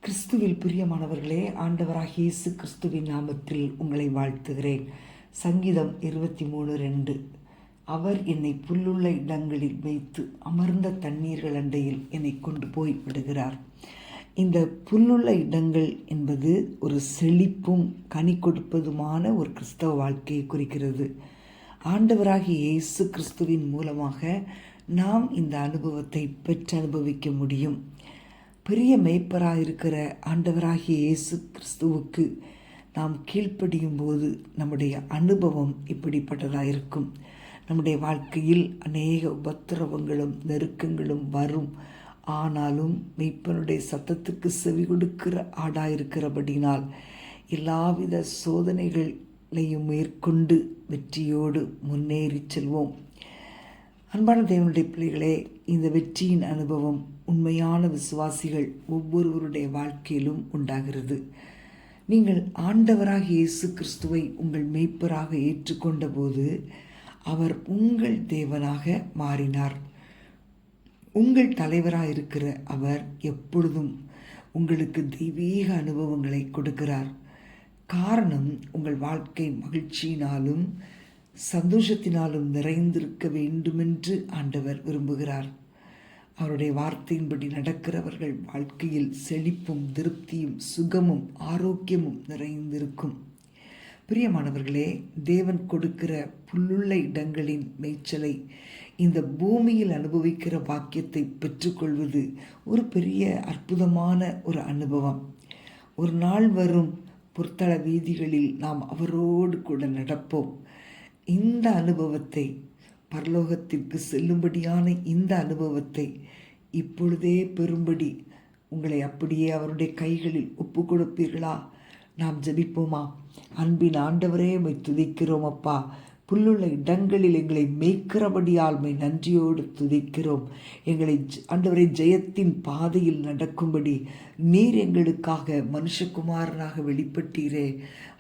கிறிஸ்துவில் பிரியமானவர்களே, ஆண்டவராகிய இயேசு கிறிஸ்துவின் நாமத்தில் உங்களை வாழ்த்துகிறேன். சங்கீதம் 23:2. அவர் என்னை புல்லுள்ள இடங்களில் வைத்து அமர்ந்த தண்ணீர்கள் அண்டையில் என்னை கொண்டு போய் விடுகிறார். இந்த புல்லுள்ள இடங்கள் என்பது ஒரு செழிப்பும் கனி கொடுப்பதுமான ஒரு கிறிஸ்தவ வாழ்க்கையை குறிக்கிறது. ஆண்டவராகிய இயேசு கிறிஸ்துவின் மூலமாக நாம் இந்த அனுபவத்தை பெற்று அனுபவிக்க முடியும். பெரிய மேய்ப்பராக இருக்கிற ஆண்டவராகிய இயேசு கிறிஸ்துவுக்கு நாம் கீழ்ப்படியும் போது நம்முடைய அனுபவம் இப்படிப்பட்டதாக இருக்கும். நம்முடைய வாழ்க்கையில் அநேக உபத்திரவங்களும் நெருக்கங்களும் வரும். ஆனாலும் மெய்ப்பனுடைய சத்தத்துக்கு செவி கொடுக்கிற ஆடாயிருக்கிறபடினால் எல்லாவித சோதனைகளையும் மேற்கொண்டு வெற்றியோடு முன்னேறி செல்வோம். அன்பான தேவனுடைய பிள்ளைகளே, இந்த வெற்றியின் அனுபவம் உண்மையான விசுவாசிகள் ஒவ்வொருவருடைய வாழ்க்கையிலும் உண்டாகிறது. நீங்கள் ஆண்டவராகிய இயேசு கிறிஸ்துவை உங்கள் மேய்ப்பராக ஏற்றுக்கொண்ட போது அவர் உங்கள் தேவனாக மாறினார். உங்கள் தலைவராக இருக்கிற அவர் எப்பொழுதும் உங்களுக்கு தெய்வீக அனுபவங்களை கொடுக்கிறார். காரணம், உங்கள் வாழ்க்கை மகிழ்ச்சியினாலும் சந்தோஷத்தினாலும் நிறைந்திருக்க வேண்டுமென்று ஆண்டவர் விரும்புகிறார். அவருடைய வார்த்தையின்படி நடக்கிறவர்கள் வாழ்க்கையில் செழிப்பும் திருப்தியும் சுகமும் ஆரோக்கியமும் நிறைந்திருக்கும். பிரியமானவர்களே, தேவன் கொடுக்கிற புல்லுள்ள இடங்களின் மேய்ச்சலை இந்த பூமியில் அனுபவிக்கிற வாக்கியத்தை பெற்றுக்கொள்வது ஒரு பெரிய அற்புதமான ஒரு அனுபவம். ஒரு நாள் வரும், புறத்தள வீதிகளில் நாம் அவரோடு கூட நடப்போம். இந்த அனுபவத்தை, பரலோகத்திற்கு செல்லும்படியான இந்த அனுபவத்தை இப்பொழுதே பெறும்படி உங்களை அப்படியே அவருடைய கைகளில் ஒப்பு கொடுப்பீர்களா? நாம் ஜெபிப்போமா? அன்பின் ஆண்டவரே, உம்மை துதிக்கிறோம் அப்பா. புல்லுள்ள இடங்களில் எங்களை மேய்க்கிறபடியால் உம்மை நன்றியோடு துதிக்கிறோம். எங்களை ஆண்டவரே ஜெயத்தின் பாதையில் நடக்கும்படி நீர் எங்களுக்காக மனுஷகுமாரனாக வெளிப்பட்டீரே.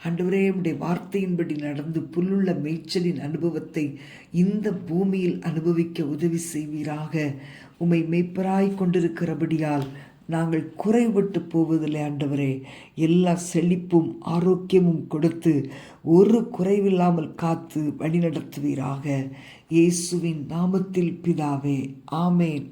ஆண்டவரே, உம்முடைய வார்த்தையின்படி நடந்து புல்லுள்ள மேய்ச்சலின் அனுபவத்தை இந்த பூமியில் அனுபவிக்க உதவி செய்வீராக. உம்மை மேய்ப்பராய் கொண்டிருக்கிறபடியால் நாங்கள் குறைபட்டு போவதில்லை ஆண்டவரே. எல்லா செழிப்பும் ஆரோக்கியமும் கொடுத்து ஒரு குறைவில்லாமல் காத்து வழிநடத்துவீராக. இயேசுவின் நாமத்தில் பிதாவே, ஆமேன்.